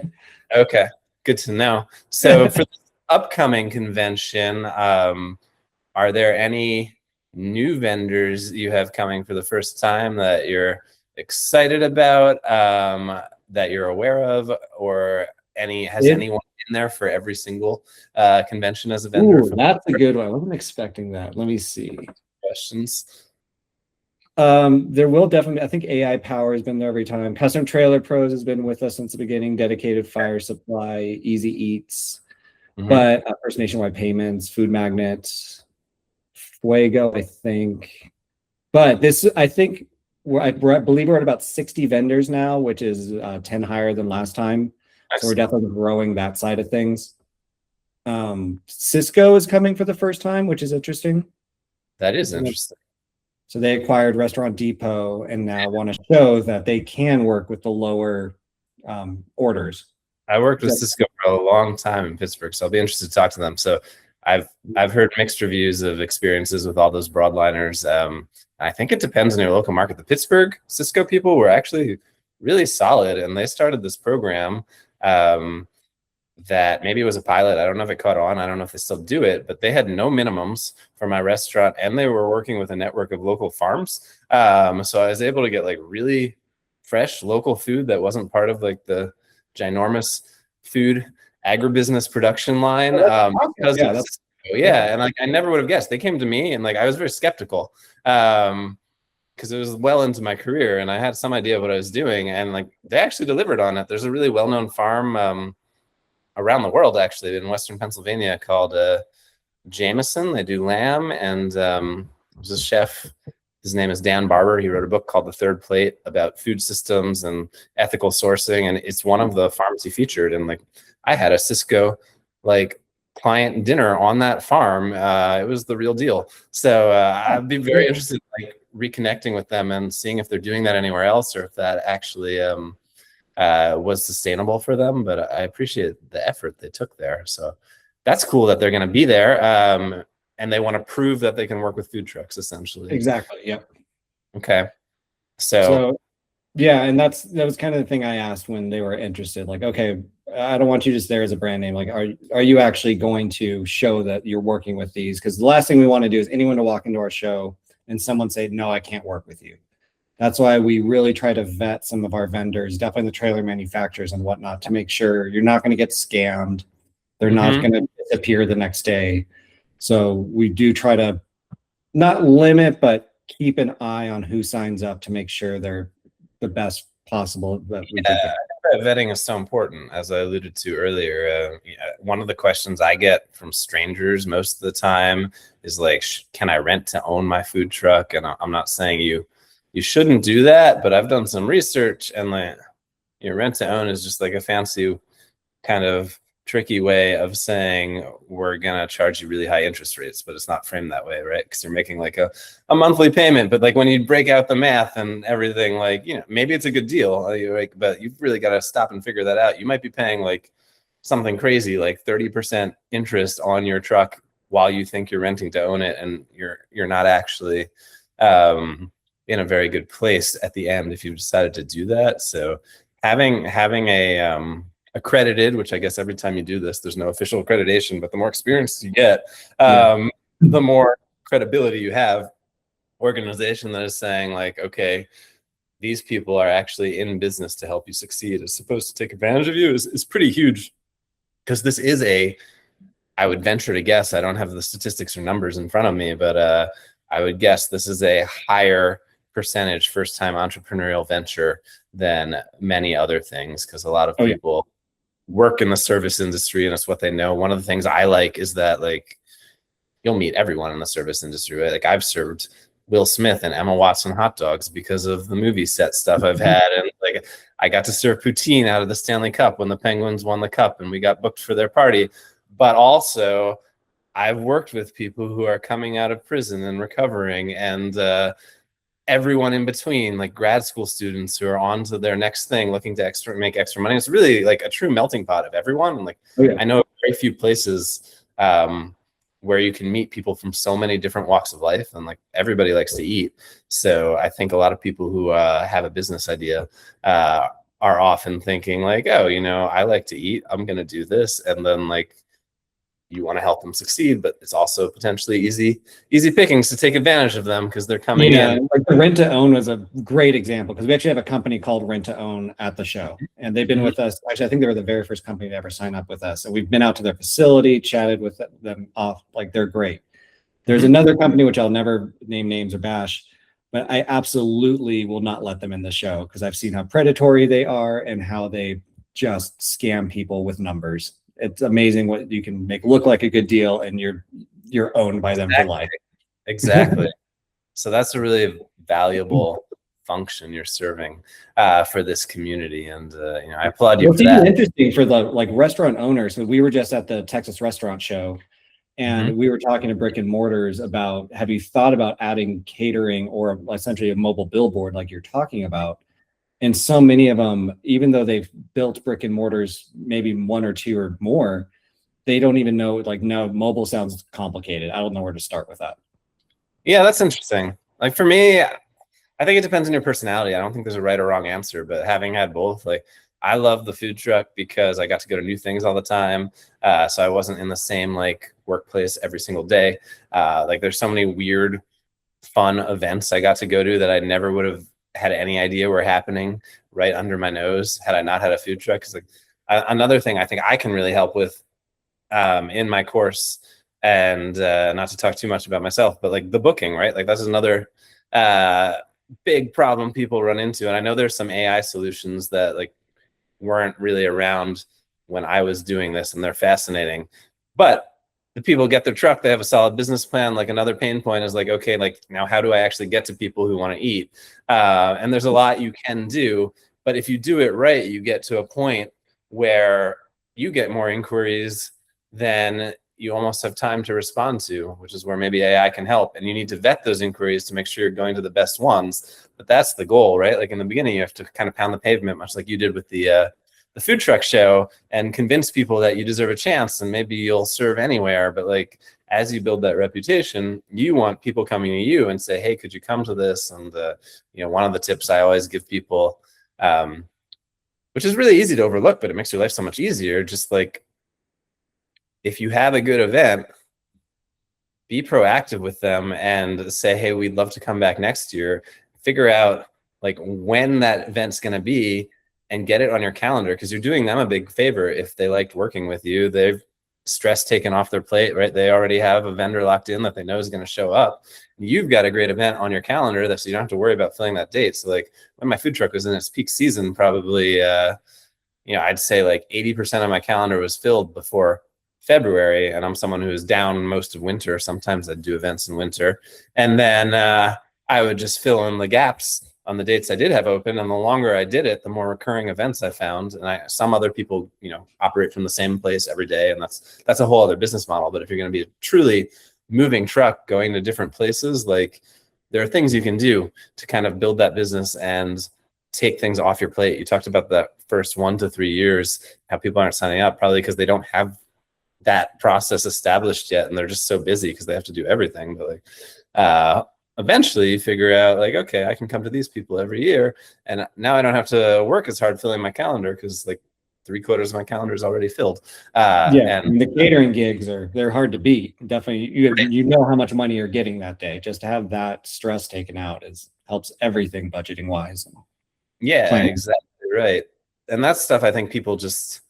Okay, good to know. So for the upcoming convention, are there any new vendors you have coming for the first time that you're excited about, that you're aware of, or has anyone been there for every single convention as a vendor? Ooh, that's a good one. I wasn't expecting that. Let me see. Questions? There will definitely, I think AI Power has been there every time. Custom Trailer Pros has been with us since the beginning. Dedicated Fire Supply, Easy Eats, but First Nationwide Payments, Food Magnet, Fuego, I think. But this, I think, I believe we're at about 60 vendors now, which is 10 higher than last time. So we're definitely growing that side of things. Cisco is coming for the first time, which is interesting. That is interesting. So they acquired Restaurant Depot and now want to show that they can work with the lower orders. I worked with Cisco for a long time in Pittsburgh, so I'll be interested to talk to them. So I've heard mixed reviews of experiences with all those broadliners. I think it depends on your local market. The Pittsburgh Cisco people were actually really solid, and they started this program that maybe it was a pilot. I don't know if it caught on. I don't know if they still do it, but they had no minimums for my restaurant, and they were working with a network of local farms. So I was able to get like really fresh local food that wasn't part of like the ginormous food agribusiness production line. And like I never would have guessed. They came to me, and like I was very skeptical because it was well into my career and I had some idea of what I was doing, and like they actually delivered on it. There's a really well-known farm around the world, actually, in Western Pennsylvania called Jameson. They do lamb, and there's a chef. His name is Dan Barber. He wrote a book called The Third Plate about food systems and ethical sourcing, and it's one of the farms he featured. And like, I had a Cisco like client dinner on that farm. It was the real deal. So I'd be very interested in like reconnecting with them and seeing if they're doing that anywhere else, or if that actually was sustainable for them, but I appreciate the effort they took there. So that's cool that they're going to be there. And they want to prove that they can work with food trucks, essentially. Exactly. Yep. Okay. So So yeah, and that was kind of the thing I asked when they were interested. Like, okay, I don't want you just there as a brand name. Like, are you actually going to show that you're working with these? Because the last thing we want to do is anyone to walk into our show and someone say, no, I can't work with you. That's why we really try to vet some of our vendors, definitely the trailer manufacturers and whatnot, to make sure you're not going to get scammed. They're not going to disappear the next day. So we do try to not limit, but keep an eye on who signs up to make sure they're the best possible that we can get. Vetting is so important, as I alluded to earlier. One of the questions I get from strangers most of the time is like, can I rent to own my food truck? And I'm not saying you shouldn't do that, but I've done some research, and like, rent to own is just like a fancy kind of tricky way of saying we're gonna charge you really high interest rates, but it's not framed that way, right? Because you're making like a monthly payment, but like when you break out the math and everything, like, maybe it's a good deal, like, but you've really got to stop and figure that out. You might be paying like something crazy, like 30% interest on your truck while you think you're renting to own it, and you're not actually in a very good place at the end if you decided to do that. So having a accredited, which I guess every time you do this, there's no official accreditation, but the more experience you get, the more credibility you have. Organization that is saying like, okay, these people are actually in business to help you succeed, as opposed to take advantage of you, is pretty huge. Because this is I would venture to guess, I don't have the statistics or numbers in front of me, but I would guess this is a higher percentage first-time entrepreneurial venture than many other things, because a lot of people work in the service industry and it's what they know. One of the things I like is that like you'll meet everyone in the service industry, right? Like I've served Will Smith and Emma Watson hot dogs because of the movie set stuff I've had, and like I got to serve poutine out of the Stanley Cup when the Penguins won the cup and we got booked for their party. But also I've worked with people who are coming out of prison and recovering, and everyone in between, like grad school students who are on to their next thing, looking to make extra money. It's really like a true melting pot of everyone. And like, I know very few places where you can meet people from so many different walks of life, and like everybody likes to eat. So I think a lot of people who have a business idea are often thinking like, oh, I like to eat, I'm going to do this. And then like, you want to help them succeed, but it's also potentially easy pickings to take advantage of them because they're coming in. Like the rent to own was a great example, because we actually have a company called Rent to Own at the show, and they've been with us. Actually, I think they were the very first company to ever sign up with us, and we've been out to their facility, chatted with them off. Like, they're great. There's another company which I'll never name names or bash, but I absolutely will not let them in the show because I've seen how predatory they are and how they just scam people with numbers. It's amazing what you can make look like a good deal, and you're owned by them for life. Exactly. So that's a really valuable function you're serving for this community, and I applaud you for that. It's interesting for the like restaurant owners. So we were just at the Texas Restaurant Show, and we were talking to brick and mortars about, have you thought about adding catering or essentially a mobile billboard like you're talking about? And so many of them, even though they've built brick and mortars, maybe one or two or more, they don't even know, like, no, mobile sounds complicated. I don't know where to start with that. Yeah, that's interesting. Like for me, I think it depends on your personality. I don't think there's a right or wrong answer, but having had both, like I love the food truck because I got to go to new things all the time. So I wasn't in the same like workplace every single day. Like there's so many weird, fun events I got to go to that I never would have had any idea were happening right under my nose had I not had a food truck. Because like another thing I think I can really help with in my course, and not to talk too much about myself, but like the booking, right? Like that's another big problem people run into. And I know there's some AI solutions that like weren't really around when I was doing this, and they're fascinating. But the people get their truck, they have a solid business plan. Like another pain point is like, okay, like now how do I actually get to people who want to eat? And there's a lot you can do, but if you do it right, you get to a point where you get more inquiries than you almost have time to respond to, which is where maybe AI can help. And you need to vet those inquiries to make sure you're going to the best ones. But that's the goal, right? Like in the beginning, you have to kind of pound the pavement, much like you did with the food truck show, and convince people that you deserve a chance, and maybe you'll serve anywhere. But like, as you build that reputation, you want people coming to you and say, hey, could you come to this? And one of the tips I always give people, which is really easy to overlook, but it makes your life so much easier. Just like, if you have a good event, be proactive with them and say, hey, we'd love to come back next year. Figure out like when that event's going to be and get it on your calendar, because you're doing them a big favor. If they liked working with you, they've stress taken off their plate, right? They already have a vendor locked in that they know is going to show up. You've got a great event on your calendar that, so you don't have to worry about filling that date. So like when my food truck was in its peak season, probably, I'd say like 80% of my calendar was filled before February. And I'm someone who is down most of winter. Sometimes I'd do events in winter. And then I would just fill in the gaps on the dates I did have open. And the longer I did it, the more recurring events I found. And some other people, operate from the same place every day. And that's a whole other business model. But if you're going to be a truly moving truck going to different places, like there are things you can do to kind of build that business and take things off your plate. You talked about that first 1 to 3 years, how people aren't signing up, probably because they don't have that process established yet. And they're just so busy because they have to do everything. But like, eventually you figure out like, okay, I can come to these people every year. And now I don't have to work as hard filling my calendar, because like 3/4 of my calendar is already filled. And the catering gigs they're hard to beat. Definitely, you know how much money you're getting that day. Just to have that stress taken out helps everything budgeting wise. Yeah, planning. exactly right. And that's stuff I think people just,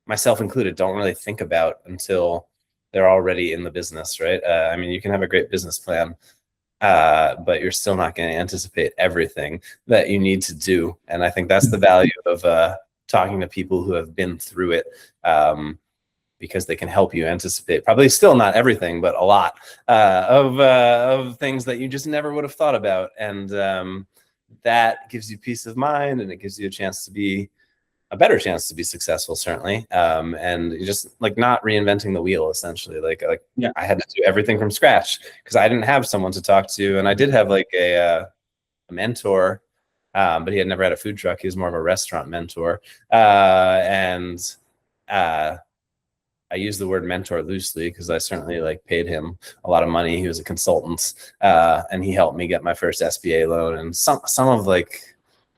myself included, don't really think about until they're already in the business, right? You can have a great business plan, but you're still not going to anticipate everything that you need to do. And I think that's the value of talking to people who have been through it, because they can help you anticipate, probably still not everything, but a lot of things that you just never would have thought about. And that gives you peace of mind, and it gives you a better chance to be successful, certainly. And you just like not reinventing the wheel, essentially. Yeah. I had to do everything from scratch because I didn't have someone to talk to. And I did have like a mentor, but he had never had a food truck. He was more of a restaurant mentor. I use the word mentor loosely because I certainly like paid him a lot of money. He was a consultant, and he helped me get my first SBA loan. And some of like,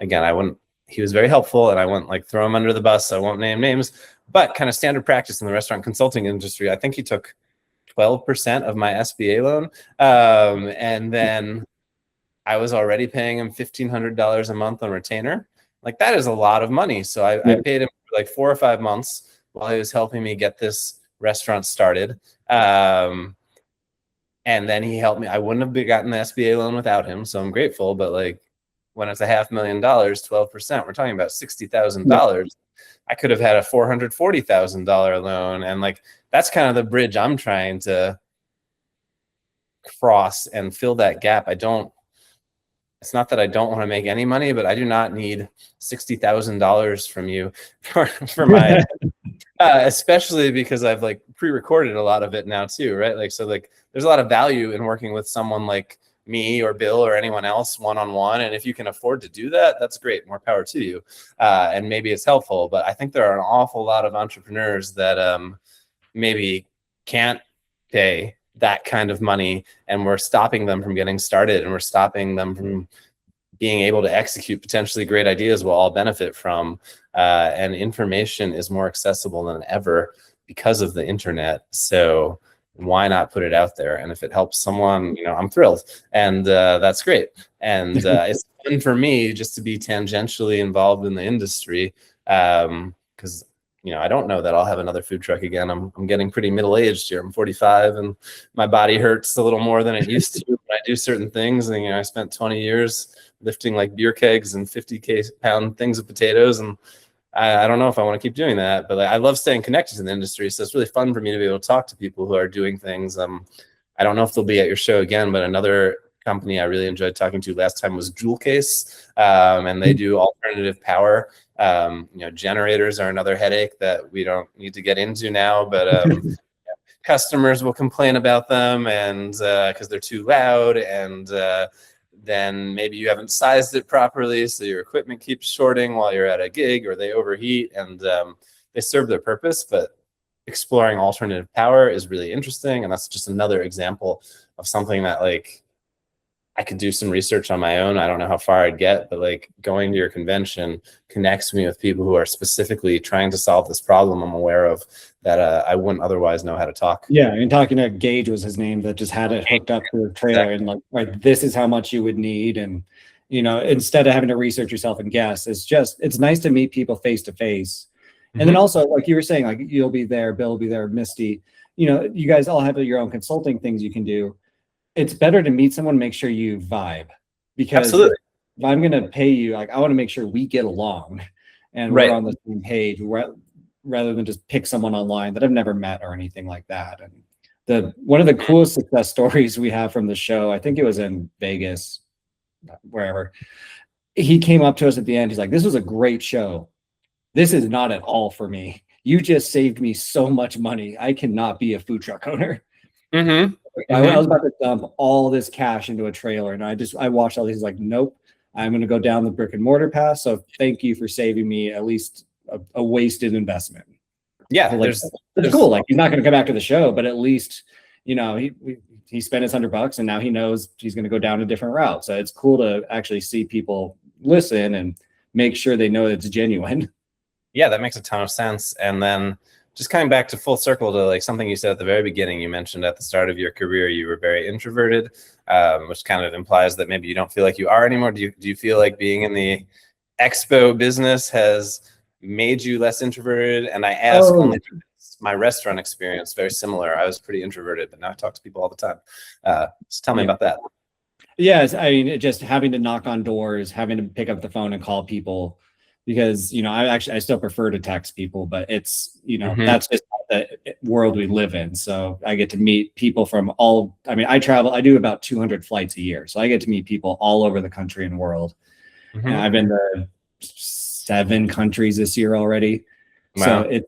again, he was very helpful, and I wouldn't like throw him under the bus. I won't name names, but kind of standard practice in the restaurant consulting industry. I think he took 12% of my SBA loan. And then I was already paying him $1,500 a month on retainer. Like that is a lot of money. So I paid him for like 4 or 5 months while he was helping me get this restaurant started. And then he helped me. I wouldn't have gotten the SBA loan without him. So I'm grateful. But like when it's $500,000, 12%, we're talking about $60,000. I could have had a $440,000 loan. And like, that's kind of the bridge I'm trying to cross and fill that gap. It's not that I don't want to make any money, but I do not need $60,000 from you for my, especially because I've like pre-recorded a lot of it now too, right? Like, so like there's a lot of value in working with someone like me or Bill or anyone else one-on-one. And if you can afford to do that, that's great. More power to you. And maybe it's helpful, but I think there are an awful lot of entrepreneurs that maybe can't pay that kind of money, and we're stopping them from getting started, and we're stopping them from being able to execute potentially great ideas we'll all benefit from. And information is more accessible than ever because of the internet. So why not put it out there? And if it helps someone, I'm thrilled, and that's great. And it's fun for me just to be tangentially involved in the industry, because I don't know that I'll have another food truck again. I'm getting pretty middle-aged here. I'm 45, and my body hurts a little more than it used to when I do certain things. And I spent 20 years lifting like beer kegs and 50-pound things of potatoes, and I don't know if I want to keep doing that. But I love staying connected to the industry, so it's really fun for me to be able to talk to people who are doing things. I don't know if they'll be at your show again, but another company I really enjoyed talking to last time was Jewel Case, and they do alternative power. Generators are another headache that we don't need to get into now, but customers will complain about them and because they're too loud, and then maybe you haven't sized it properly, so your equipment keeps shorting while you're at a gig, or they overheat, and they serve their purpose, but exploring alternative power is really interesting. And that's just another example of something that like I could do some research on my own. I don't know how far I'd get, but like going to your convention connects me with people who are specifically trying to solve this problem I'm aware of that I wouldn't otherwise know how to talk. Yeah, and talking to Gage was his name, that just had it hooked up to a trailer, and like, right, this is how much you would need. And, you know, instead of having to research yourself and guess, it's nice to meet people face to face. And then also, like you were saying, like you'll be there, Bill will be there, Misty, you know, you guys all have your own consulting things you can do. It's better to meet someone, make sure you vibe, because Absolutely. if I'm going to pay you, like I want to make sure we get along and we're on the same page, rather than just pick someone online that I've never met or anything like that. And one of the coolest success stories we have from the show, I think it was in Vegas, wherever, he came up to us at the end. He's like, "This was a great show. This is not at all for me. You just saved me so much money. I cannot be a food truck owner." I was about to dump all this cash into a trailer, and I watched all these, like, nope, I'm going to go down the brick and mortar path. So thank you for saving me at least a wasted investment. Yeah, like, it's cool. Like, he's not going to come back to the show, but at least, you know, he spent his $100 and now he knows he's going to go down a different route. So it's cool to actually see people listen and make sure they know it's genuine. Yeah, that makes a ton of sense. And then just coming back to full circle to like something you said at the very beginning, you mentioned at the start of your career, you were very introverted, which kind of implies that maybe you don't feel like you are anymore. Do you feel like being in the expo business has made you less introverted? And I ask only because my restaurant experience, very similar. I was pretty introverted, but now I talk to people all the time. So tell me about that. Yes, I mean, just having to knock on doors, having to pick up the phone and call people, because, you know, I still prefer to text people, but it's, you know, that's just the world we live in. So I get to meet people from I do about 200 flights a year. So I get to meet people all over the country and world. And I've been to 7 countries this year already. Wow. So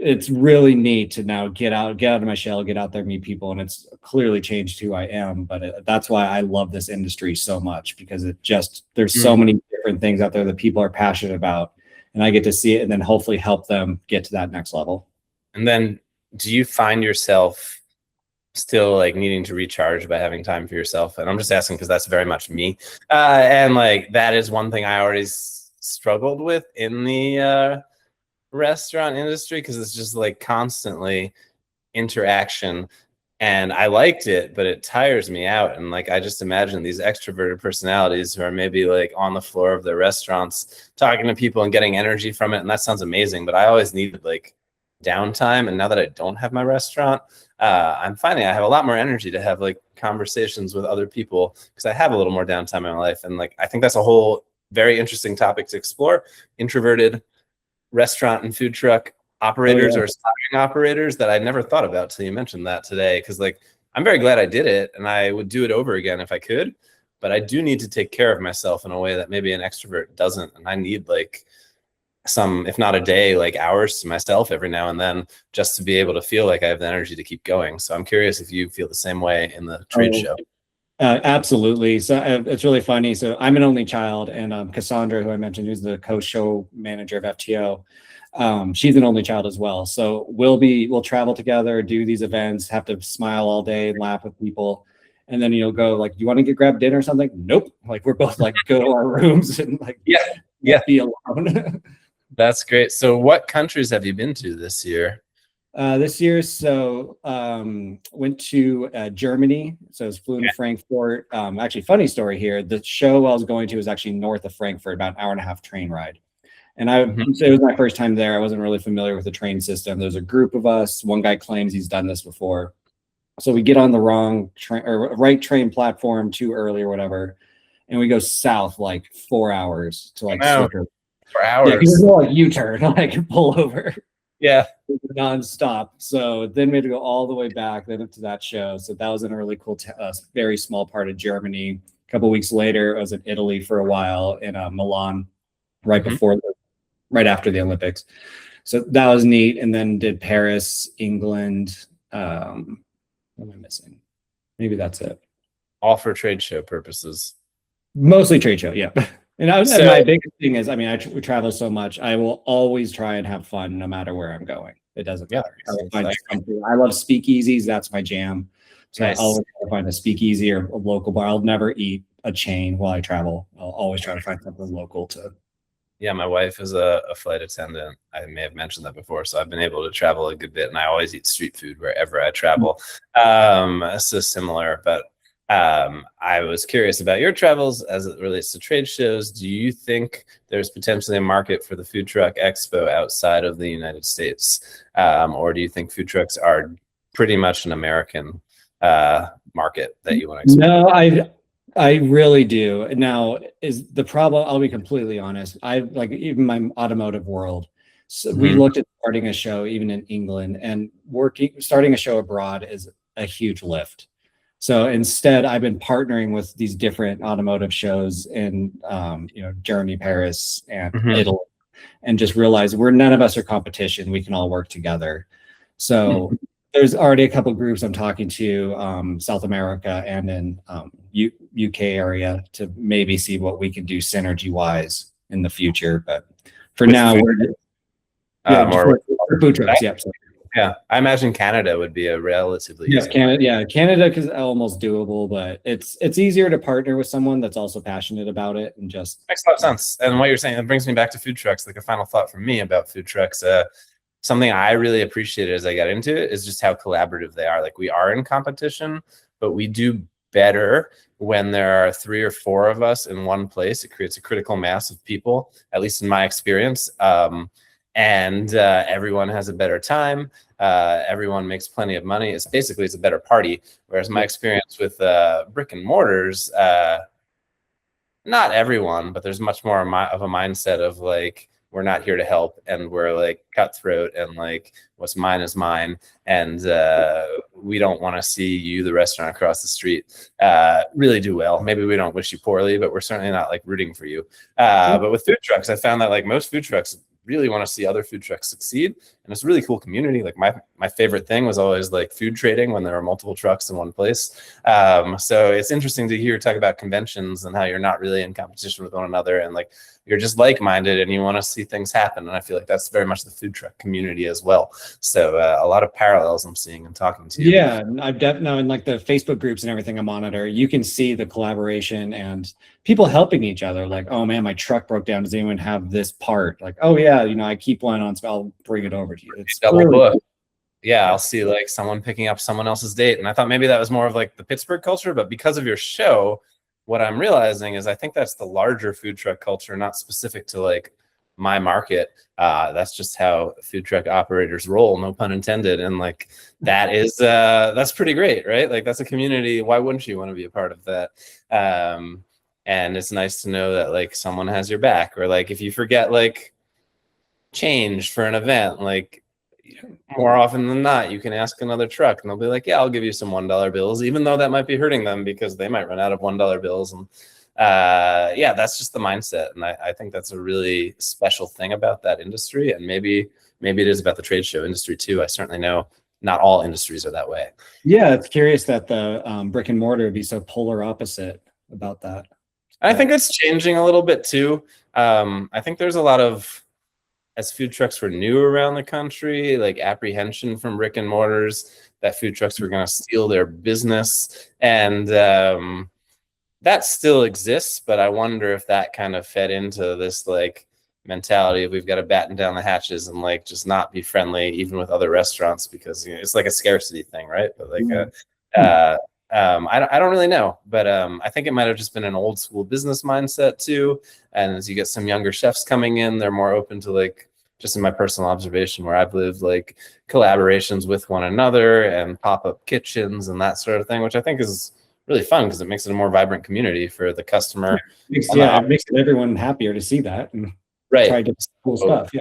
it's really neat to now get out of my shell, get out there, meet people. And it's clearly changed who I am. But that's why I love this industry so much, because there's so many different things out there that people are passionate about, and I get to see it and then hopefully help them get to that next level. And then do you find yourself still like needing to recharge by having time for yourself? And I'm just asking because that's very much me. And like, that is one thing I always struggled with in the restaurant industry, because it's just like constantly interaction, and I liked it, but it tires me out. And like, I just imagine these extroverted personalities who are maybe like on the floor of their restaurants talking to people and getting energy from it, and that sounds amazing, but I always needed like downtime. And now that I don't have my restaurant, I'm finding I have a lot more energy to have like conversations with other people, because I have a little more downtime in my life. And like, I think that's a whole very interesting topic to explore. Introverted restaurant and food truck operators or aspiring operators that I never thought about till you mentioned that today. Because like, I'm very glad I did it, and I would do it over again if I could, but I do need to take care of myself in a way that maybe an extrovert doesn't. And I need like some, if not a day, like hours to myself every now and then, just to be able to feel like I have the energy to keep going. So I'm curious if you feel the same way in the trade show. Absolutely. So it's really funny. So I'm an only child, and Cassandra, who I mentioned, who's the co-show manager of FTO, she's an only child as well. So we'll travel together, do these events, have to smile all day and laugh with people. And then you'll go like, you want to grab dinner or something? Nope. Like, we're both like, go to our rooms and like, be alone. That's great. So what countries have you been to this year? This year, went to Germany. So I was flew into Frankfurt. Actually, funny story here. The show I was going to was actually north of Frankfurt, about an 1.5-hour train ride. And it was my first time there. I wasn't really familiar with the train system. There's a group of us. One guy claims he's done this before. So we get on the wrong train or right train platform too early or whatever. And we go south like 4 hours to like Swicker. 4 hours. Yeah, because more like U-turn, like pull over. Yeah. Nonstop. So then we had to go all the way back then up to that show. So that was in a really cool, very small part of Germany. A couple of weeks later, I was in Italy for a while in Milan, right after the Olympics. So that was neat. And then did Paris, England, What am I missing? Maybe that's it. All for trade show purposes. Mostly trade show, yeah. And So- my biggest thing is, I mean, we travel so much. I will always try and have fun no matter where I'm going. It doesn't matter. I love speakeasies. That's my jam. So Nice. I'll always try to find a speakeasy or a local bar. I'll never eat a chain while I travel. I'll always try to find something local to. Yeah, my wife is a flight attendant. I may have mentioned that before. So I've been able to travel a good bit, and I always eat street food wherever I travel. So similar, but I was curious about your travels as it relates to trade shows. Do you think there's potentially a market for the Food Truck Expo outside of the United States? Or do you think food trucks are pretty much an American market that you want to explore? No, I really do. Now, is the problem, I'll be completely honest. I like even my automotive world. So we looked at starting a show even in England, and starting a show abroad is a huge lift. So instead, I've been partnering with these different automotive shows in, Germany, Paris, and Italy, and just realized none of us are competition. We can all work together. So there's already a couple of groups I'm talking to, South America and in UK area, to maybe see what we can do synergy wise in the future. But for now, we're food trucks. Yep. Yeah, I imagine Canada would be a relatively easy Canada is almost doable, but it's easier to partner with someone that's also passionate about it and just makes a lot of sense. And what you're saying, that brings me back to food trucks. Like a final thought from me about food trucks, something I really appreciated as I got into it is just how collaborative they are. Like we are in competition, but we do better when there are 3 or 4 of us in one place. It creates a critical mass of people, at least in my experience. And everyone has a better time. Everyone makes plenty of money. It's a better party. Whereas my experience with brick and mortars, not everyone, but there's much more of a mindset of like, we're not here to help, and we're like cutthroat, and like what's mine is mine, and we don't want to see you, the restaurant across the street, really do well. Maybe we don't wish you poorly, but we're certainly not like rooting for you. But with food trucks, I found that like most food trucks really want to see other food trucks succeed, and it's a really cool community. Like my favorite thing was always like food trading when there are multiple trucks in one place. So it's interesting to hear talk about conventions and how you're not really in competition with one another, and like you're just like-minded and you want to see things happen. And I feel like that's very much the food truck community as well. So a lot of parallels I'm seeing and talking to you. Yeah, I've definitely in like the Facebook groups and everything I monitor, you can see the collaboration and people helping each other. Like, oh man, my truck broke down. Does anyone have this part? Like, oh yeah, I keep one on, so I'll bring it over to you. It's double book. Yeah, I'll see like someone picking up someone else's date. And I thought maybe that was more of like the Pittsburgh culture, but because of your show, what I'm realizing is I think that's the larger food truck culture, not specific to like my market. That's just how food truck operators roll, no pun intended. And like that is that's pretty great, right? Like that's a community. Why wouldn't you want to be a part of that? And it's nice to know that like someone has your back, or like if you forget like change for an event, like more often than not, you can ask another truck and they'll be like, yeah, I'll give you some $1 bills, even though that might be hurting them because they might run out of $1 bills. And yeah, that's just the mindset. And I think that's a really special thing about that industry. And maybe it is about the trade show industry too. I certainly know not all industries are that way. Yeah, it's curious that the brick and mortar would be so polar opposite about that. I think it's changing a little bit too. I think there's a lot of, as food trucks were new around the country, like apprehension from brick and mortars that food trucks were going to steal their business. And that still exists, but I wonder if that kind of fed into this like mentality of we've got to batten down the hatches and like just not be friendly even with other restaurants, because it's like a scarcity thing, right? But like I don't really know, but I think it might have just been an old school business mindset too. And as you get some younger chefs coming in, they're more open to like, just in my personal observation where I've lived, like collaborations with one another and pop-up kitchens and that sort of thing, which I think is really fun because it makes it a more vibrant community for the customer. It makes everyone happier to see that and try to do cool stuff.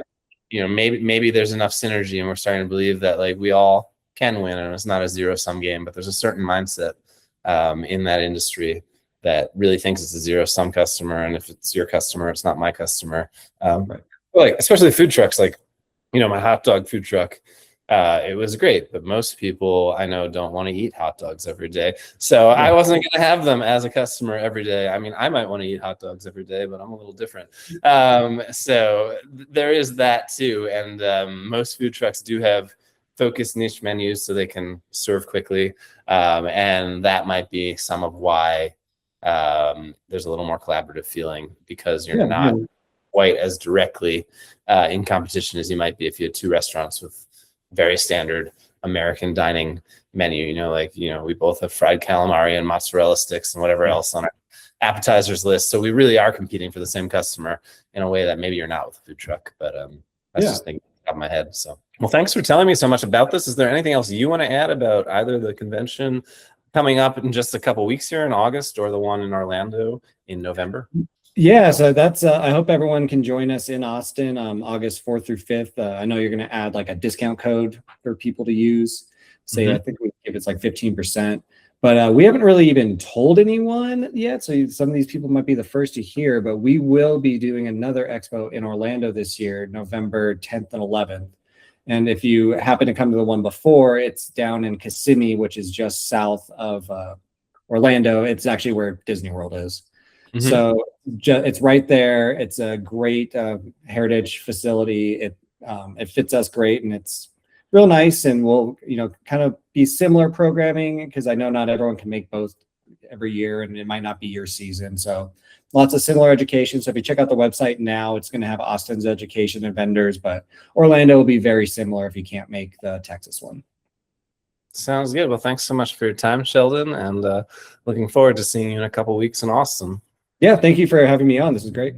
Yeah. Maybe there's enough synergy and we're starting to believe that like we all can win and it's not a zero-sum game, but there's a certain mindset in that industry that really thinks it's a zero-sum customer. And if it's your customer, it's not my customer. Right. Like especially food trucks, like my hot dog food truck, It was great, but most people I know don't want to eat hot dogs every day. So I wasn't going to have them as a customer every day. I mean, I might want to eat hot dogs every day, but I'm a little different. So there is that too. And most food trucks do have focused niche menus so they can serve quickly. And that might be some of why there's a little more collaborative feeling, because you're not quite as directly in competition as you might be if you had two restaurants with very standard American dining menu. We both have fried calamari and mozzarella sticks and whatever else on our appetizers list. So we really are competing for the same customer in a way that maybe you're not with a food truck. But that's just thinking out of my head. So, well, thanks for telling me so much about this. Is there anything else you want to add about either the convention coming up in just a couple weeks here in August or the one in Orlando in November? Yeah, so that's I hope everyone can join us in Austin August 4th through 5th. I know you're going to add like a discount code for people to use. Say, I think we give it's like 15%, but we haven't really even told anyone yet. So some of these people might be the first to hear, but we will be doing another expo in Orlando this year, November 10th and 11th. And if you happen to come to the one before, it's down in Kissimmee, which is just south of Orlando. It's actually where Disney World is. So it's right there. It's a great heritage facility. It fits us great, and it's real nice. And we'll kind of be similar programming, because I know not everyone can make both every year, and it might not be your season. So lots of similar education. So if you check out the website now, it's going to have Austin's education and vendors, but Orlando will be very similar if you can't make the Texas one. Sounds good. Well, thanks so much for your time, Sheldon, and looking forward to seeing you in a couple weeks in Austin. Yeah, thank you for having me on. This is great.